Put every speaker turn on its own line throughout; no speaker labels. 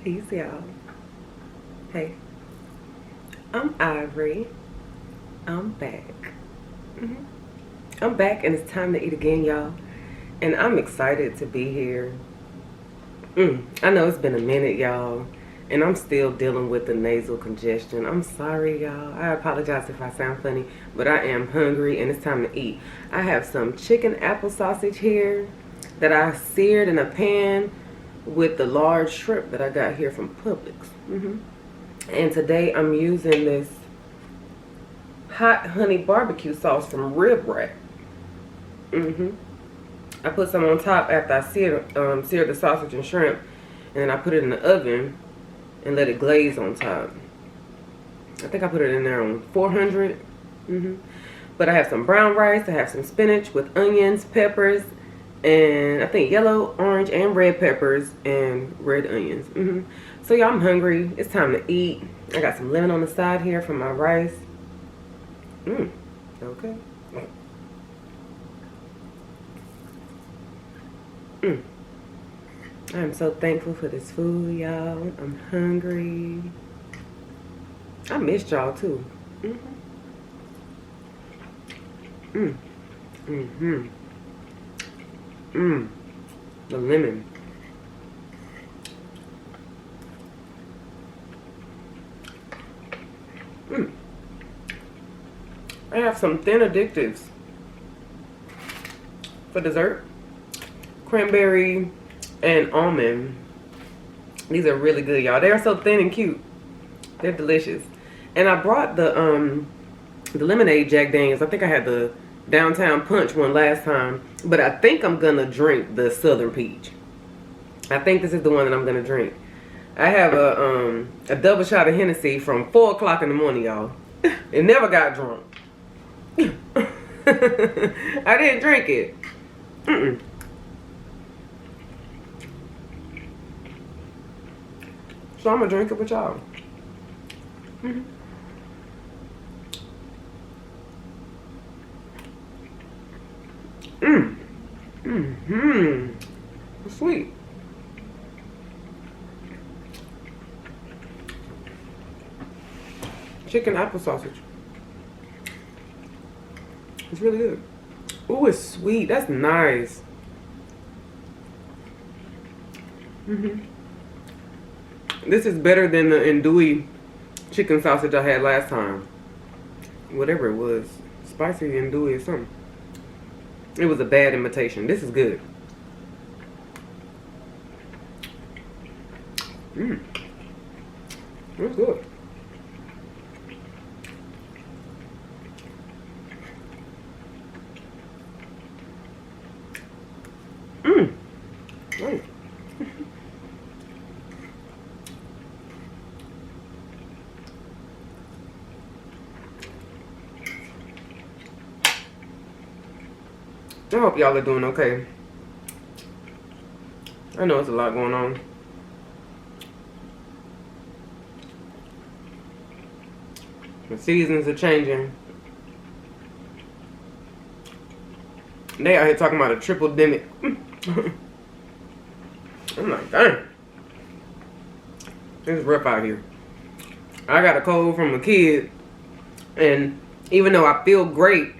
Peace, y'all. Hey, I'm Ivory. I'm back. hmm I'm back, and it's time to eat again, y'all. And I'm excited to be here. I know it's been a minute, y'all, and I'm still dealing with the nasal congestion. I'm sorry, y'all. I apologize if I sound funny, but I am hungry, and it's time to eat. I have some chicken apple sausage here that I seared in a pan with the large shrimp that I got here from Publix. And today I'm using this hot honey barbecue sauce from Rib Rack. I put some on top after I seared the sausage and shrimp, and then I put it in the oven and let it glaze on top. I think I put it in there on 400. But I have some brown rice, I have some spinach with onions, peppers, and I think yellow, orange, and red peppers and red onions. So y'all, I'm hungry. It's time to eat. I got some lemon on the side here for my rice. Okay. I am so thankful for this food, y'all. I'm hungry. I missed y'all too. The lemon. I have some thin addictives for dessert. Cranberry and almond. These are really good, y'all. They are so thin and cute. They're delicious. And I brought the lemonade Jack Daniels. I think I had the Downtown Punch one last time, but I think I'm gonna drink the Southern Peach. I think this is the one that I'm gonna drink. I have a double shot of Hennessy from 4 o'clock in the morning, y'all. It never got drunk. I didn't drink it. So I'm gonna drink it with y'all. Sweet. Chicken apple sausage. It's really good. Ooh, it's sweet. That's nice. This is better than the andouille chicken sausage I had last time. Whatever it was. Spicy andouille or something. It was a bad imitation. This is good. It's good. Nice. I hope y'all are doing okay. I know it's a lot going on. The seasons are changing. They out here talking about a triple demic. I'm like, dang. It's rough out here. I got a cold from a kid, and even though I feel great,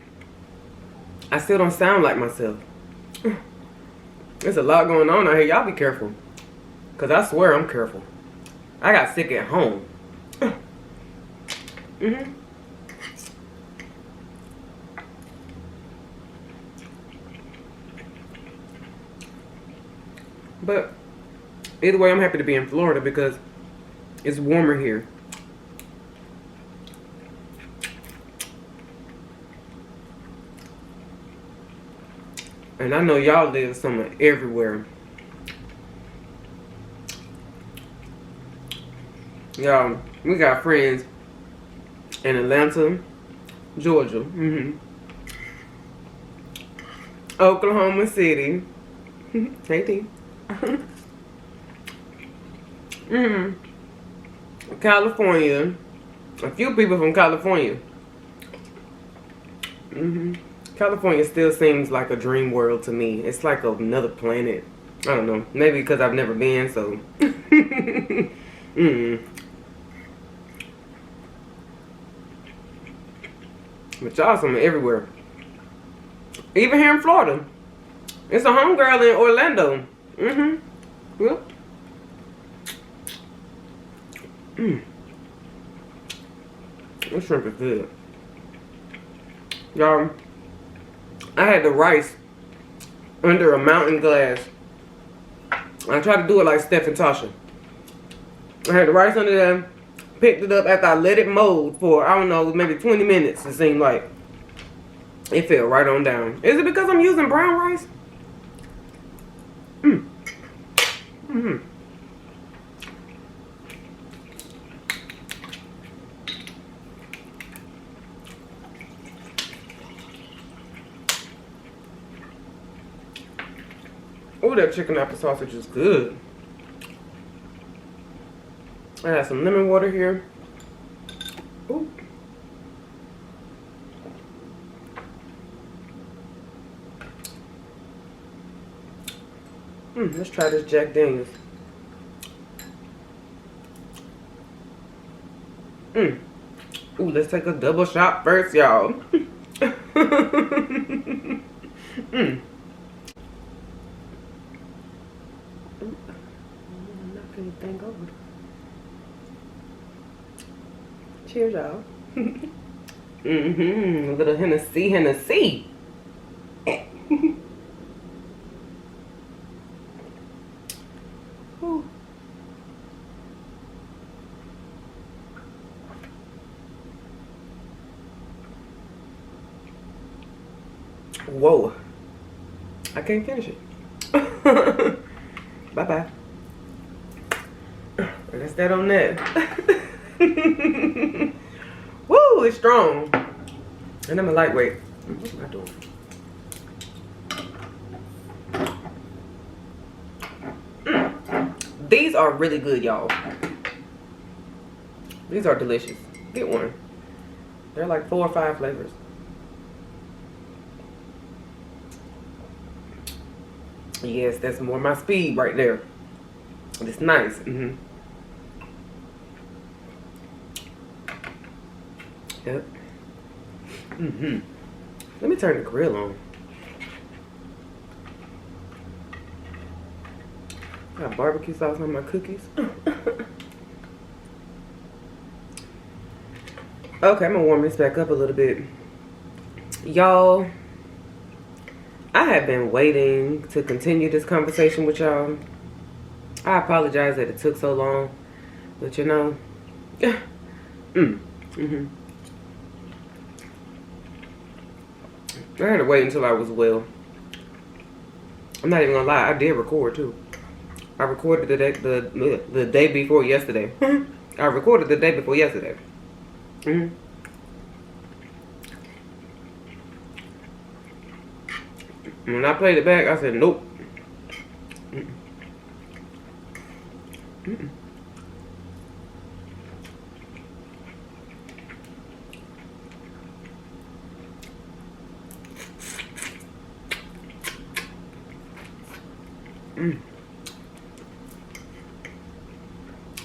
I still don't sound like myself. There's a lot going on out here. Y'all be careful. Because I swear I'm careful. I got sick at home. But either way, I'm happy to be in Florida because it's warmer here. And I know y'all live somewhere everywhere. Y'all, we got friends in Atlanta, Georgia, Oklahoma City, hey T, California, a few people from California. California still seems like a dream world to me. It's like another planet. I don't know. Maybe because I've never been, so. Mm. But y'all some everywhere. Even here in Florida. It's a homegirl in Orlando. Mm-hmm. Yep. This shrimp is good. Y'all, I had the rice under a mountain glass. I tried to do it like Steph and Tasha. I had the rice under there, picked it up after I let it mold for, I don't know, maybe 20 minutes, it seemed like. It fell right on down. Is it because I'm using brown rice? Oh, that chicken apple sausage is good. I have some lemon water here. Ooh. Let's try this Jack Daniels. Ooh, let's take a double shot first, y'all. Knock anything over. Cheers, y'all. A little Hennessy. Whoa. I can't finish it. Bye-bye. That's that on that. Woo, it's strong. And I'm a lightweight. What am I doing? These are really good, y'all. These are delicious. Get one. They're like 4 or 5 flavors. Yes, that's more my speed right there. It's nice. Yep. Let me turn the grill on. Got barbecue sauce on my cookies. Okay, I'm gonna warm this back up a little bit. Y'all, I have been waiting to continue this conversation with y'all. I apologize that it took so long, but you know, I had to wait until I was well. I'm not even gonna lie, I did record too. I recorded the day before yesterday. I recorded the day before yesterday. When I played it back, I said, nope.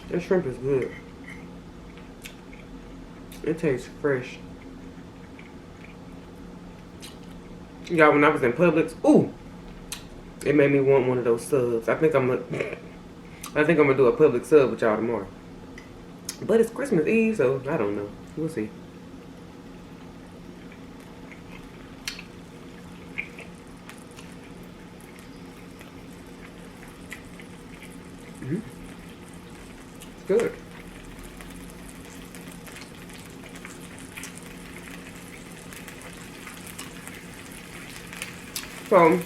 That shrimp is good. It tastes fresh. Y'all, when I was in Publix, ooh, it made me want one of those subs. I think I'm gonna do a Publix sub with y'all tomorrow. But it's Christmas Eve, so I don't know. We'll see. It's good. So,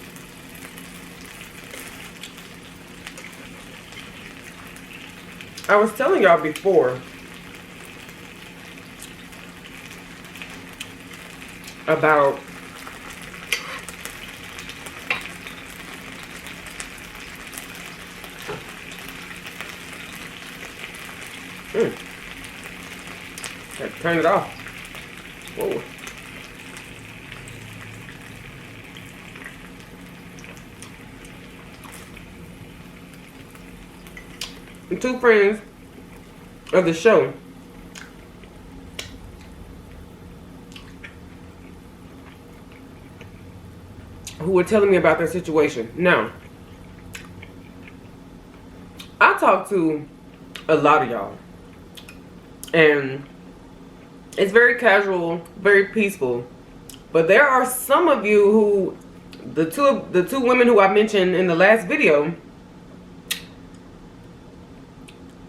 I was telling y'all before about had to turn it off. Whoa. two friends of the show who were telling me about their situation. Now, I talk to a lot of y'all, and it's very casual, very peaceful. But there are some of you who, the two women who I mentioned in the last video,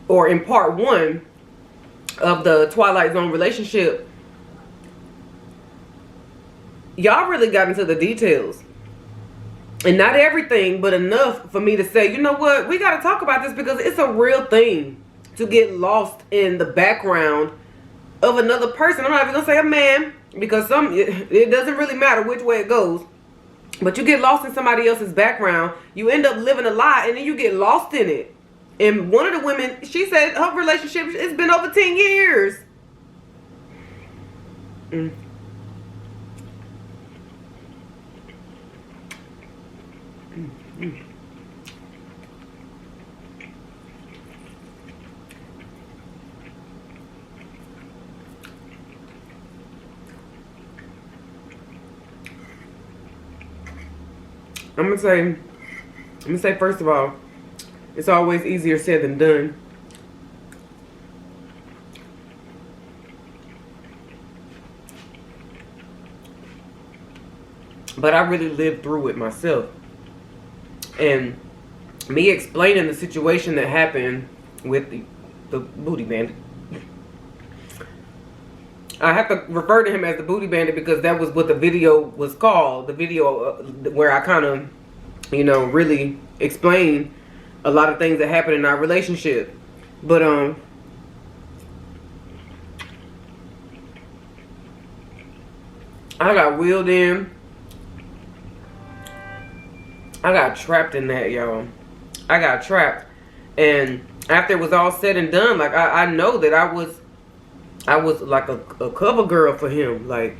or in part 1 of the Twilight-Zone relationship, y'all really got into the details. And not everything, but enough for me to say, you know what, we got to talk about this, because it's a real thing to get lost in the background of another person. I'm not even going to say a man, because it doesn't really matter which way it goes. But you get lost in somebody else's background, you end up living a lie, and then you get lost in it. And one of the women, she said her relationship, it's been over 10 years. Mm. Mm. I'm gonna say first of all, it's always easier said than done. But I really lived through it myself. And me explaining the situation that happened with the booty bandit. I have to refer to him as the booty bandit because that was what the video was called. The video where I kind of, you know, really explained a lot of things that happened in our relationship. But I got wheeled in. I got trapped in that, y'all. I got trapped. And after it was all said and done, like I know that I was like a cover girl for him. Like,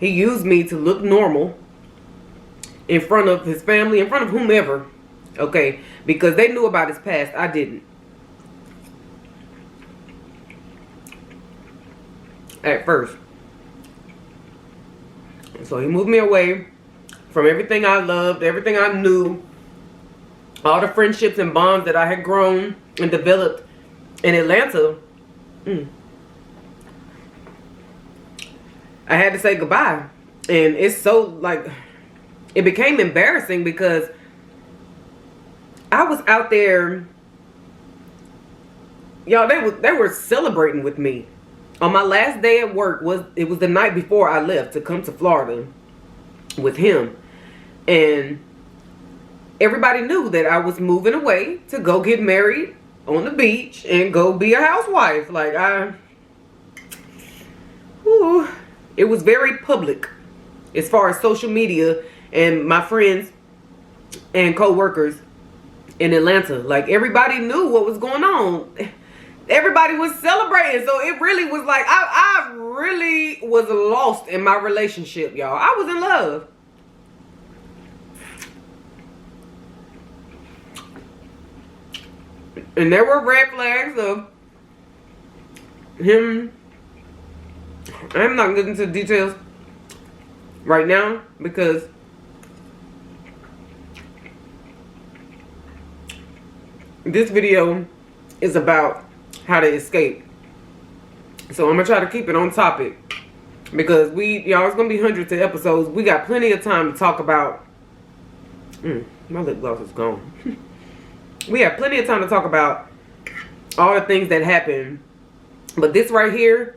he used me to look normal in front of his family, in front of whomever. Okay, because they knew about his past. I didn't. At first. So he moved me away from everything I loved, everything I knew, all the friendships and bonds that I had grown and developed in Atlanta. I had to say goodbye. And it's so, like, it became embarrassing because I was out there, y'all, they were celebrating with me. On my last day at work, it was the night before I left to come to Florida with him. And everybody knew that I was moving away to go get married on the beach and go be a housewife. Like, it was very public as far as social media and my friends and co-workers in Atlanta. Like, everybody knew what was going on. Everybody was celebrating. So it really was like, I really was lost in my relationship, y'all. I was in love. And there were red flags of him. I'm not getting into the details right now because this video is about how to escape. So I'm gonna try to keep it on topic because y'all, it's gonna be hundreds of episodes. We got plenty of time to talk about. My lip gloss is gone. We have plenty of time to talk about all the things that happened. But this right here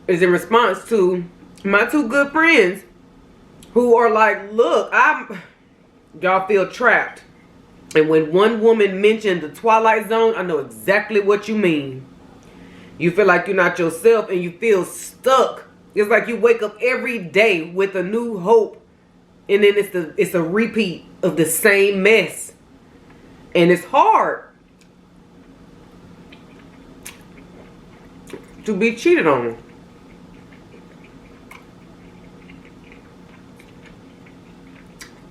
is in response to my two good friends who are like, look, y'all feel trapped. And when one woman mentioned the Twilight Zone, I know exactly what you mean. You feel like you're not yourself and you feel stuck. It's like you wake up every day with a new hope. And then it's a repeat of the same mess. And it's hard to be cheated on.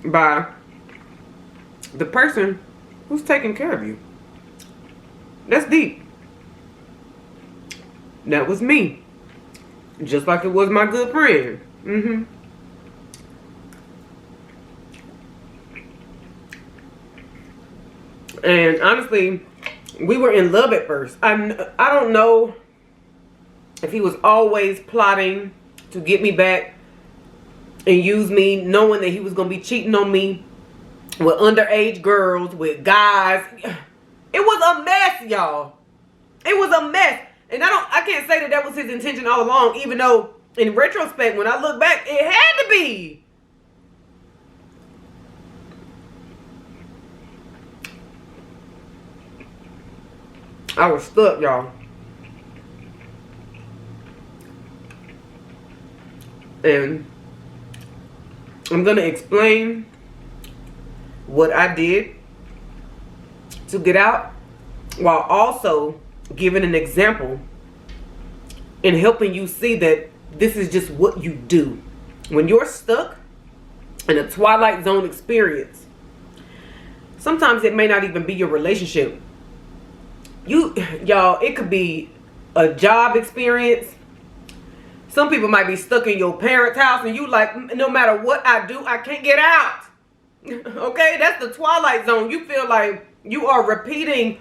By the person who's taking care of you. That's deep. That was me. Just like it was my good friend. And honestly, we were in love at first. I don't know if he was always plotting to get me back and use me, knowing that he was going to be cheating on me with underage girls, with guys. It was a mess, y'all. It was a mess. And I can't say that was his intention all along, even though in retrospect, when I look back, it had to be. I was stuck, y'all. And I'm going to explain what I did to get out, while also giving an example and helping you see that this is just what you do. When you're stuck in a Twilight Zone experience, sometimes it may not even be your relationship. Y'all, it could be a job experience. Some people might be stuck in your parents' house and you like, no matter what I do, I can't get out. Okay, that's the Twilight Zone. You feel like you are repeating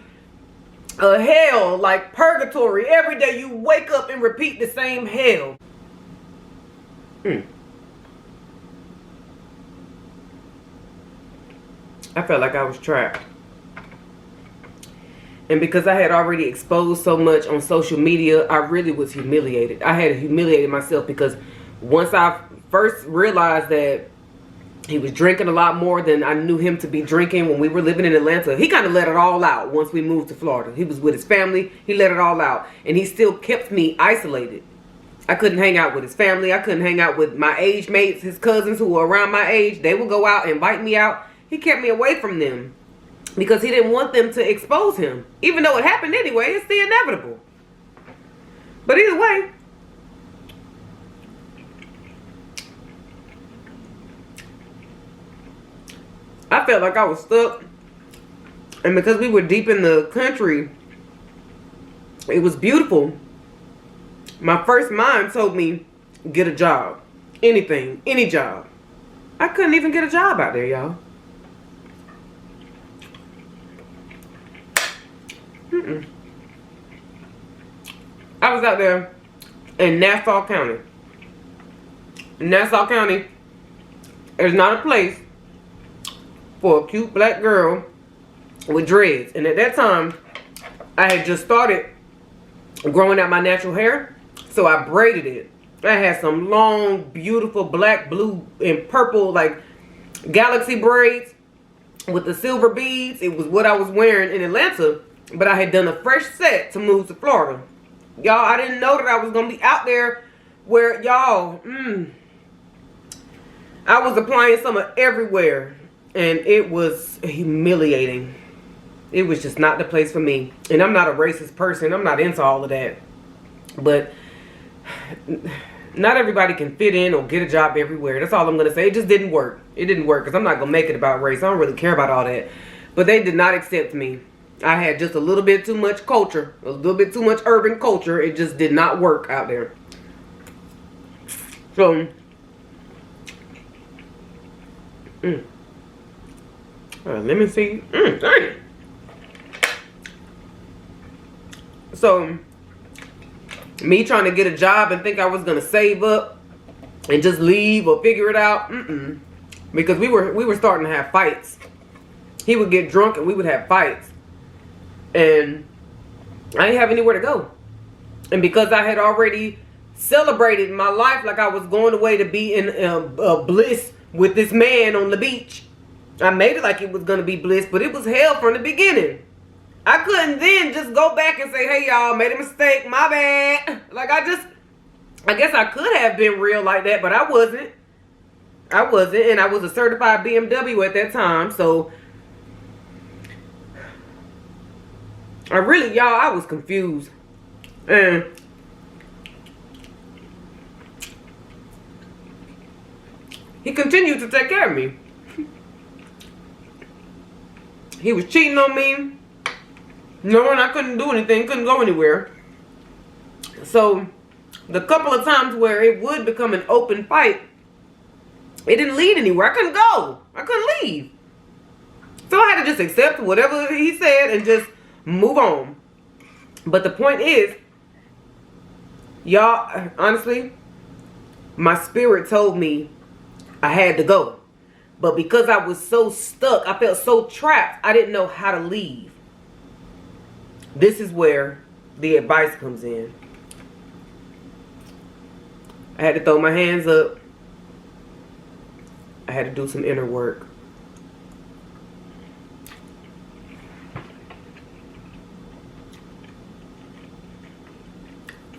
a hell, like purgatory. Every day you wake up and repeat the same hell. I felt like I was trapped. And because I had already exposed so much on social media, I really was humiliated. I had humiliated myself because once I first realized that he was drinking a lot more than I knew him to be drinking when we were living in Atlanta, he kind of let it all out once we moved to Florida. He was with his family. He let it all out. And he still kept me isolated. I couldn't hang out with his family. I couldn't hang out with my age mates, his cousins who were around my age. They would go out and invite me out. He kept me away from them, because he didn't want them to expose him. Even though it happened anyway, it's the inevitable. But either way, I felt like I was stuck. And because we were deep in the country, it was beautiful. My first mind told me, get a job. Anything, any job. I couldn't even get a job out there, y'all. I was out there in Nassau County. Nassau County is not a place for a cute black girl with dreads. And at that time, I had just started growing out my natural hair, so I braided it. I had some long, beautiful black, blue, and purple, like galaxy braids with the silver beads. It was what I was wearing in Atlanta. But I had done a fresh set to move to Florida. Y'all, I didn't know that I was going to be out there where, y'all, I was applying summer everywhere. And it was humiliating. It was just not the place for me. And I'm not a racist person. I'm not into all of that. But not everybody can fit in or get a job everywhere. That's all I'm going to say. It just didn't work. It didn't work because I'm not going to make it about race. I don't really care about all that. But they did not accept me. I had just a little bit too much culture, a little bit too much urban culture. It just did not work out there. So, lemon seed. Dang. So, me trying to get a job and think I was gonna save up and just leave or figure it out. Because we were starting to have fights. He would get drunk and we would have fights. And I didn't have anywhere to go. And because I had already celebrated my life like I was going away to be in bliss with this man on the beach, I made it like it was going to be bliss, but it was hell from the beginning. I couldn't then just go back and say, hey, y'all, made a mistake, my bad. Like, I guess I could have been real like that, but I wasn't. And I was a certified BMW at that time, so I was confused. And he continued to take care of me. He was cheating on me. knowing I couldn't do anything, couldn't go anywhere. So the couple of times where it would become an open fight, it didn't lead anywhere. I couldn't go. I couldn't leave. So I had to just accept whatever he said and just move on. But the point is, y'all, honestly, my spirit told me I had to go. But because I was so stuck, I felt so trapped, I didn't know how to leave. This is where the advice comes in. I had to throw my hands up. I had to do some inner work.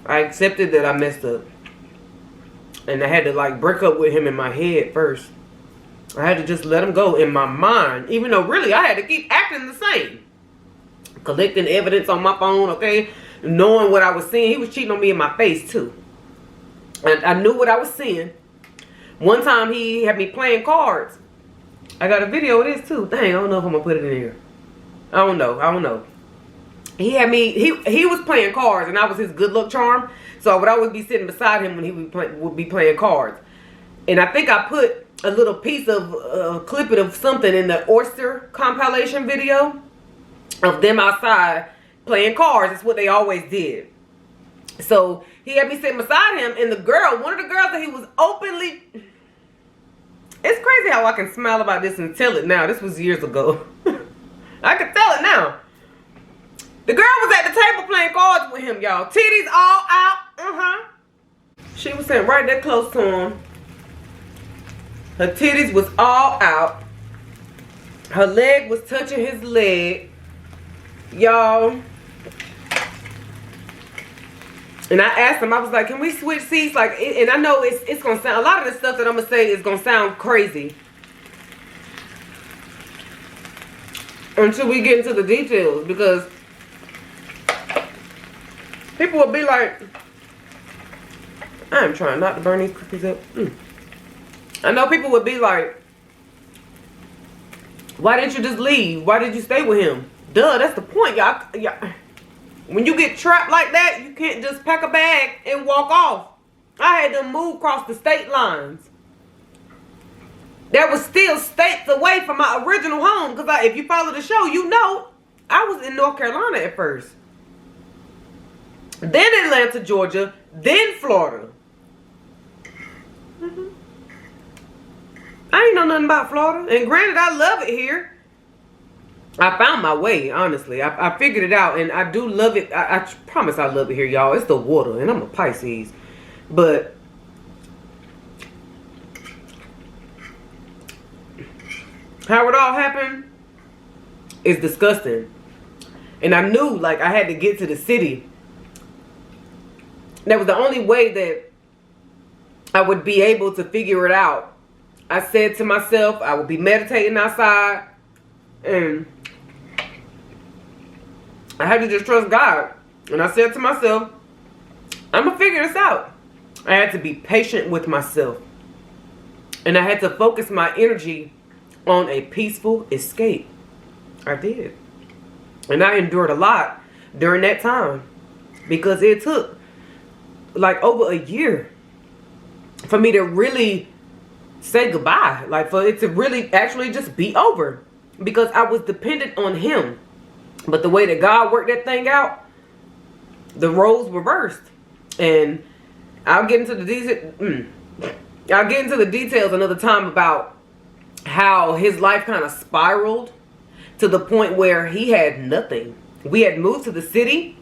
I accepted that I messed up. And I had to like break up with him in my head first. I had to just let him go in my mind. Even though really I had to keep acting the same. Collecting evidence on my phone, okay? Knowing what I was seeing. He was cheating on me in my face too. And I knew what I was seeing. One time he had me playing cards. I got a video of this too. Dang, I don't know if I'm going to put it in here. I don't know. He had me, he was playing cards and I was his good luck charm. So I would always be sitting beside him when he would be playing cards. And I think I put a little piece of a clip of something in the Oyster compilation video of them outside playing cards. It's what they always did. So he had me sitting beside him, and the girl, one of the girls that he was openly... It's crazy how I can smile about this and tell it now. This was years ago. I can tell it now. The girl was at the table playing cards with him, y'all. Titties all out. She was sitting right there close to him. Her titties was all out. Her leg was touching his leg. Y'all. And I asked him, I was like, can we switch seats? Like, and I know it's going to sound, a lot of the stuff that I'm going to say is going to sound crazy. Until we get into the details. Because people will be like, I'm trying not to burn these cookies up. I know people would be like, why didn't you just leave? Why did you stay with him? Duh, that's the point, y'all. When you get trapped like that, you can't just pack a bag and walk off. I had to move across the state lines. That was still states away from my original home. Because if you follow the show, you know I was in North Carolina at first. Then Atlanta, Georgia. Then Florida. I ain't know nothing about Florida. And granted, I love it here. I found my way, honestly. I figured it out, and I do love it. I promise I love it here, y'all. It's the water, and I'm a Pisces. But how it all happened is disgusting. And I knew, like, I had to get to the city. That was the only way that I would be able to figure it out. I said to myself, I would be meditating outside, and I had to just trust God. And I said to myself, I'm going to figure this out. I had to be patient with myself. And I had to focus my energy on a peaceful escape. I did. And I endured a lot during that time. Because it took like over a year for me to really say goodbye. Like for it to really actually just be over. Because I was dependent on him. But the way that God worked that thing out, the roles reversed. And I'll get into the details another time about how his life kind of spiraled to the point where he had nothing. We had moved to the city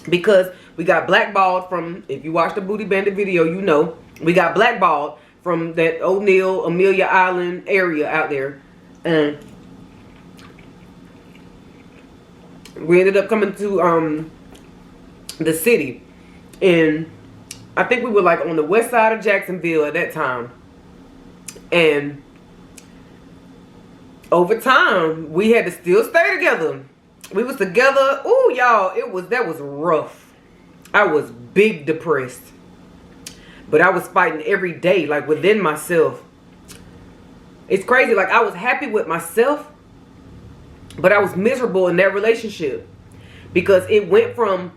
because we got blackballed from, if you watch the Booty Bandit video, you know, we got blackballed from that O'Neill, Amelia Island area out there. And we ended up coming to the city, and I think we were like on the west side of Jacksonville at that time. And over time, we had to still stay together. We was together. Ooh, y'all, that was rough. I was big depressed, but I was fighting every day, like within myself. It's crazy. Like I was happy with myself, but I was miserable in that relationship. because it went from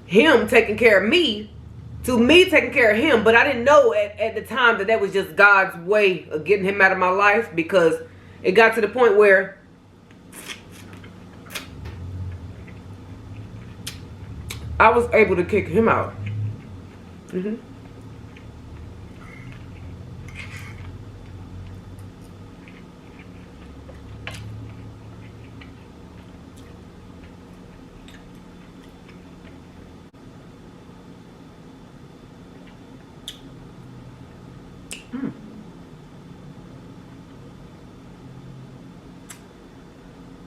him taking care of me to me taking care of him. But I didn't know at the time that was just God's way of getting him out of my life, because it got to the point where I was able to kick him out.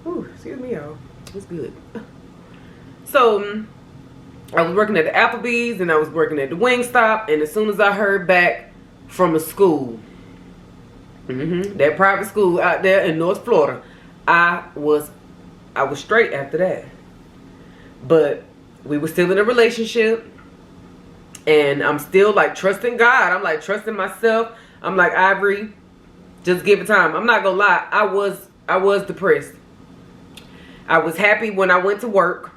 Ooh, excuse me, y'all. It's good. So I was working at the Applebee's and I was working at the Wingstop, and as soon as I heard back from a school, that private school out there in North Florida, I was straight after that. But we were still in a relationship, and I'm still like trusting God. I'm like trusting myself. I'm like, Ivory, just give it time. I'm not gonna lie, I was depressed. I was happy when I went to work.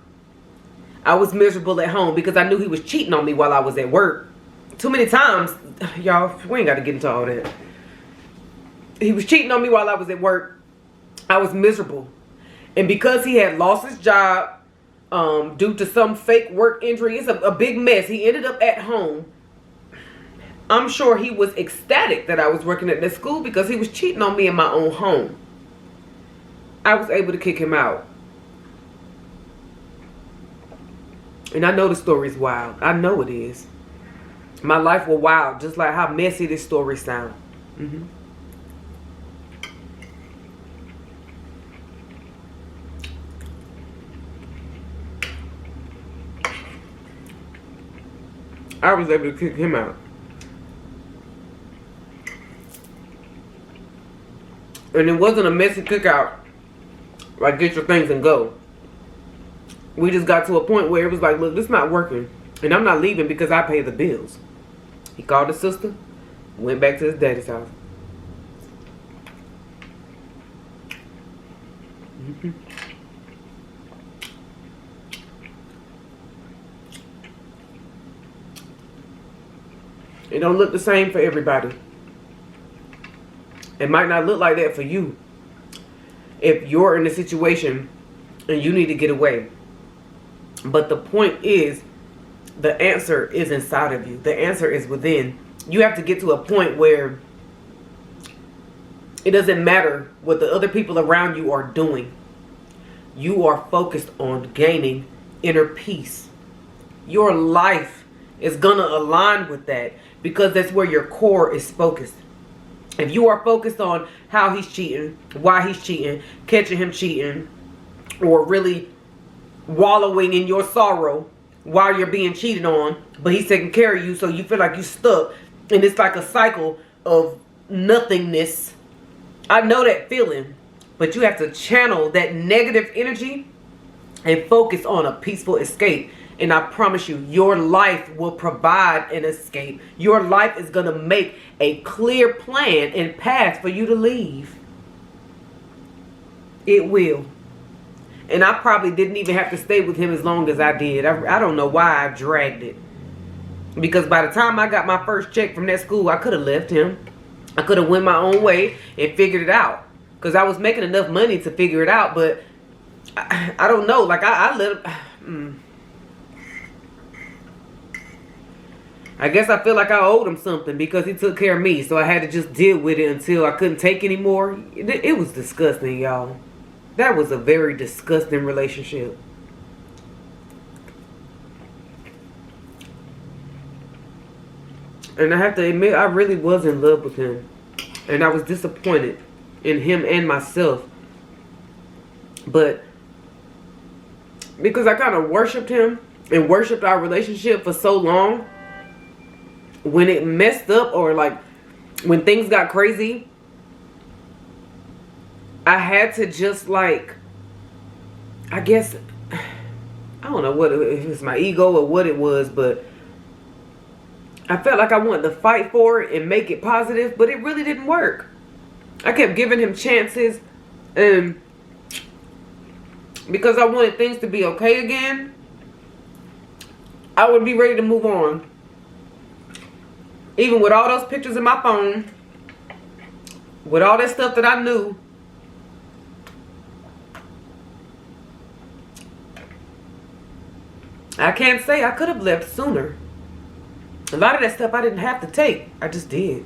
I was miserable at home because I knew he was cheating on me while I was at work. Too many times, y'all, we ain't got to get into all that. He was cheating on me while I was at work. I was miserable. And because he had lost his job due to some fake work injury, it's a big mess. He ended up at home. I'm sure he was ecstatic that I was working at that school because he was cheating on me in my own home. I was able to kick him out. And I know the story's wild. I know it is. My life was wild, just like how messy this story sounds. I was able to kick him out. And it wasn't a messy cookout, like get your things and go. We just got to a point where it was like, look, this is not working. And I'm not leaving because I pay the bills. He called his sister, went back to his daddy's house. It don't look the same for everybody. It might not look like that for you. If you're in a situation and you need to get away. But the point is, the answer is inside of you. The answer is within. You have to get to a point where it doesn't matter what the other people around you are doing. You are focused on gaining inner peace. Your life is going to align with that because that's where your core is focused. If you are focused on how he's cheating, why he's cheating, catching him cheating, or really wallowing in your sorrow while you're being cheated on, but he's taking care of you, so you feel like you're stuck, and it's like a cycle of nothingness. I know that feeling, but you have to channel that negative energy and focus on a peaceful escape. And I promise you, your life will provide an escape. Your life is going to make a clear plan and path for you to leave. It will. And I probably didn't even have to stay with him as long as I did. I don't know why I dragged it. Because by the time I got my first check from that school, I could have left him. I could have went my own way and figured it out. Because I was making enough money to figure it out. But I don't know. Like I let him... I guess I feel like I owed him something because he took care of me. So I had to just deal with it until I couldn't take anymore. It was disgusting, y'all. That was a very disgusting relationship. And I have to admit, I really was in love with him. And I was disappointed in him and myself. But because I kind of worshipped him and worshipped our relationship for so long, when it messed up or like when things got crazy, I had to just like, I guess, I don't know what, if it was my ego or what it was, but I felt like I wanted to fight for it and make it positive, but it really didn't work. I kept giving him chances, and because I wanted things to be okay again, I would be ready to move on. Even with all those pictures in my phone, with all that stuff that I knew, I can't say I could have left sooner. A lot of that stuff I didn't have to take. I just did.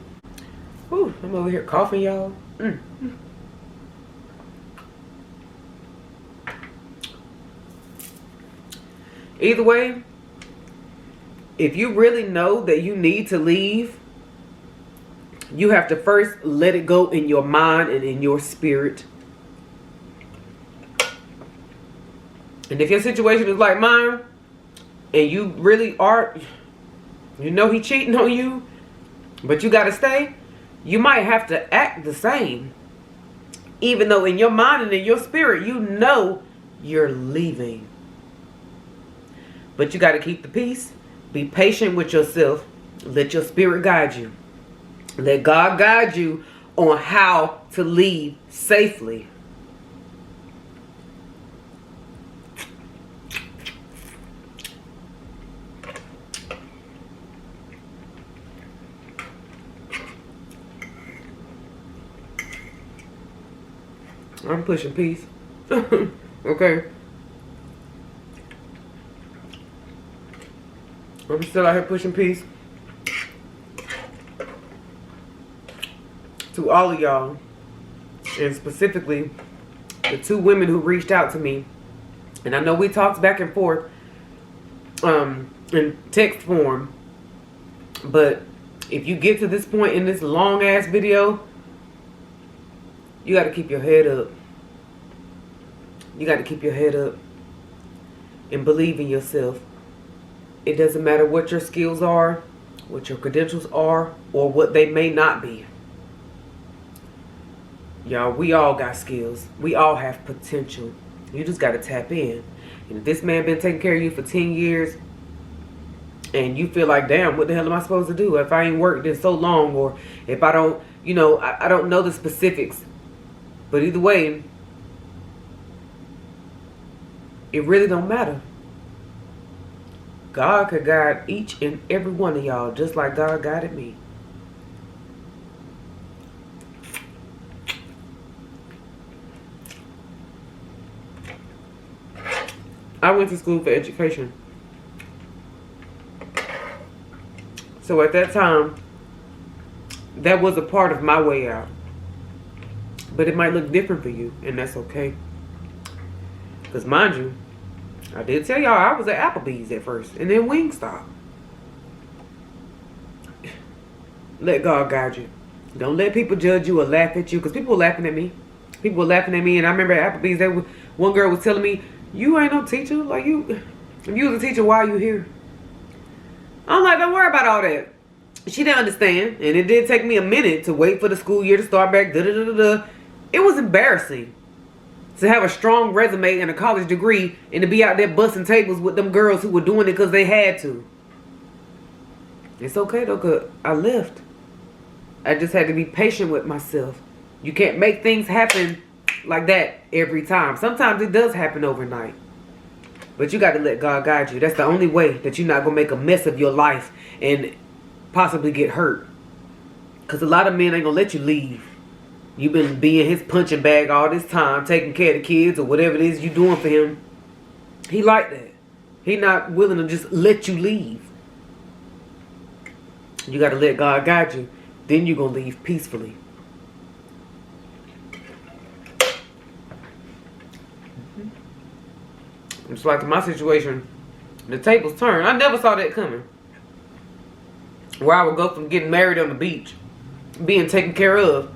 Whew, I'm over here coughing, y'all. Either way, if you really know that you need to leave, you have to first let it go in your mind and in your spirit. And if your situation is like mine, and you really are, you know he cheating on you, but you gotta stay, you might have to act the same. Even though in your mind and in your spirit, you know you're leaving. But you gotta keep the peace. Be patient with yourself. Let your spirit guide you. Let God guide you on how to leave safely. I'm pushing peace. Okay. I'm still out here pushing peace. To all of y'all. And specifically, the two women who reached out to me. And I know we talked back and forth in text form. But if you get to this point in this long ass video, you got to keep your head up. You got to keep your head up and believe in yourself. It doesn't matter what your skills are, what your credentials are, or what they may not be. Y'all, we all got skills. We all have potential. You just got to tap in. And if this man been taking care of you for 10 years and you feel like, damn, what the hell am I supposed to do if I ain't worked in so long, or if I don't, you know, I don't know the specifics. But either way, it really don't matter. God could guide each and every one of y'all just like God guided me. I went to school for education. So at that time, that was a part of my way out. But it might look different for you, and that's okay. Because mind you, I did tell y'all I was at Applebee's at first, and then Wingstop. Let God guide you. Don't let people judge you or laugh at you, because people were laughing at me. People were laughing at me, and I remember at Applebee's, one girl was telling me, you ain't no teacher. Like, if you was a teacher, why are you here? I'm like, don't worry about all that. She didn't understand, and it did take me a minute to wait for the school year to start back. It was embarrassing to have a strong resume and a college degree and to be out there busting tables with them girls who were doing it because they had to. It's okay though, because I left. I just had to be patient with myself. You can't make things happen like that every time. Sometimes it does happen overnight. But you got to let God guide you. That's the only way that you're not going to make a mess of your life and possibly get hurt. Because a lot of men ain't going to let you leave. You've been being his punching bag all this time, taking care of the kids or whatever it is you doing for him. He like that. He not willing to just let you leave. You got to let God guide you. Then you're going to leave peacefully. It's like in my situation, the tables turned. I never saw that coming. Where I would go from getting married on the beach, being taken care of,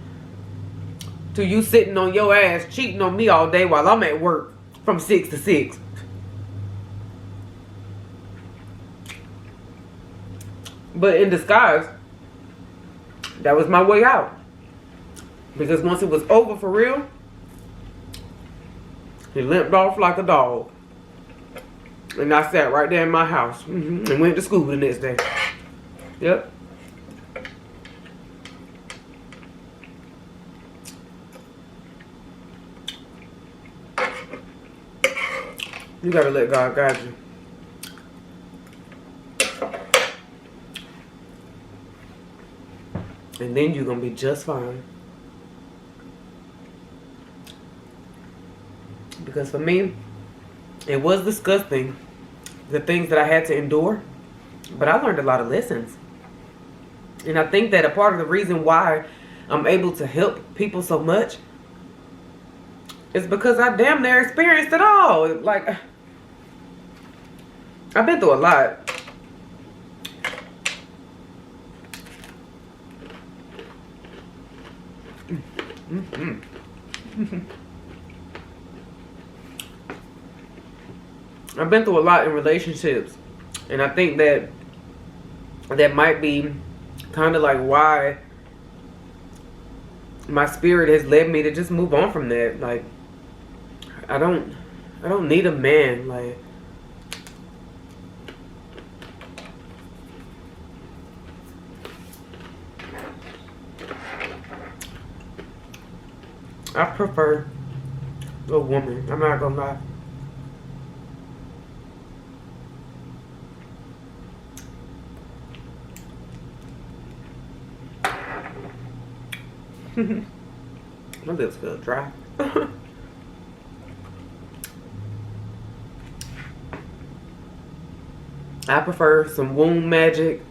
to you sitting on your ass cheating on me all day while I'm at work from 6 to 6. But in disguise, that was my way out. Because once it was over for real, he limped off like a dog. And I sat right there in my house and went to school the next day. Yep. You gotta let God guide you. And then you're gonna be just fine. Because for me, it was disgusting, the things that I had to endure, but I learned a lot of lessons. And I think that a part of the reason why I'm able to help people so much is because I damn near experienced it all. Like, I've been through a lot. I've been through a lot in relationships, and I think that might be kind of like why my spirit has led me to just move on from that. Like, I don't need a man. Like, I prefer a woman. I'm not gonna lie. My lips feel dry. I prefer some womb magic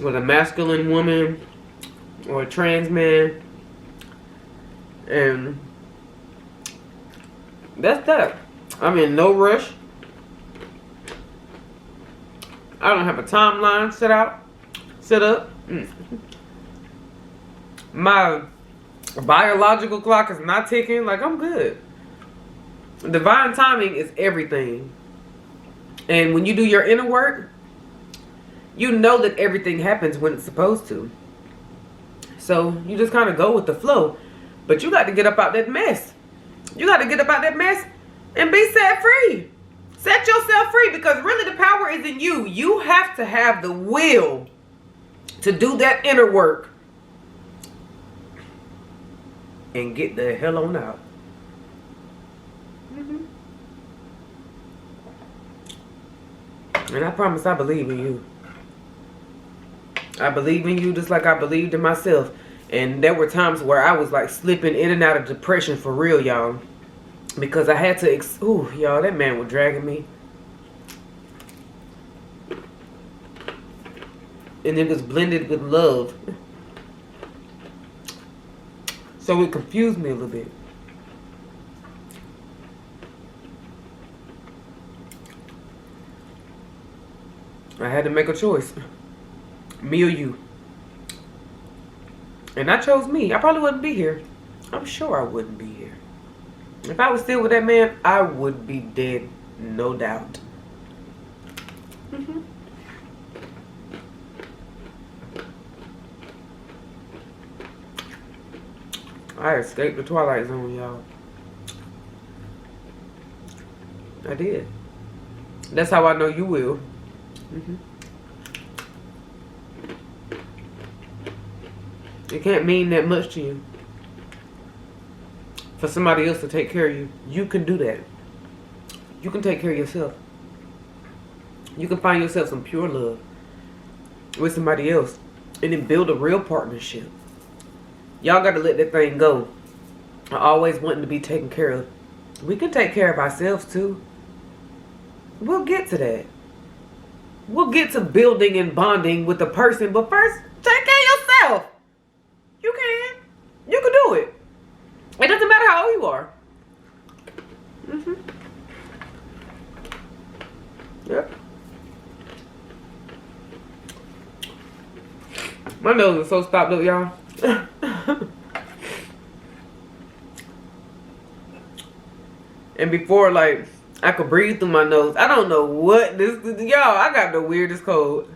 with a masculine woman or a trans man, and that's that. I'm in no rush. I don't have a timeline set up. My biological clock is not ticking. Like, I'm good. Divine timing is everything. And when you do your inner work, you know that everything happens when it's supposed to. So you just kind of go with the flow. But you got to get up out that mess. You got to get up out that mess and be set free. Set yourself free, because really the power is in you. You have to have the will to do that inner work and get the hell on out. And I promise I believe in you. I believe in you just like I believed in myself. And there were times where I was like slipping in and out of depression for real, y'all. Because I had to, ooh, y'all, that man was dragging me. And it was blended with love. So it confused me a little bit. I had to make a choice. Me or you. And I chose me. I probably wouldn't be here. I'm sure I wouldn't be here. If I was still with that man, I would be dead. No doubt. I escaped the Twilight-Zone, y'all. I did. That's how I know you will. It can't mean that much to you for somebody else to take care of you. You can do that. You can take care of yourself. You can find yourself some pure love with somebody else and then build a real partnership. Y'all got to let that thing go. I always wanting to be taken care of. We can take care of ourselves too. We'll get to that. We'll get to building and bonding with the person, but first, take care of yourself. You can. You can do it. It doesn't matter how old you are. Yep. My nose is so stopped up, y'all. And before, like, I could breathe through my nose. I don't know what this, y'all, I got the weirdest cold.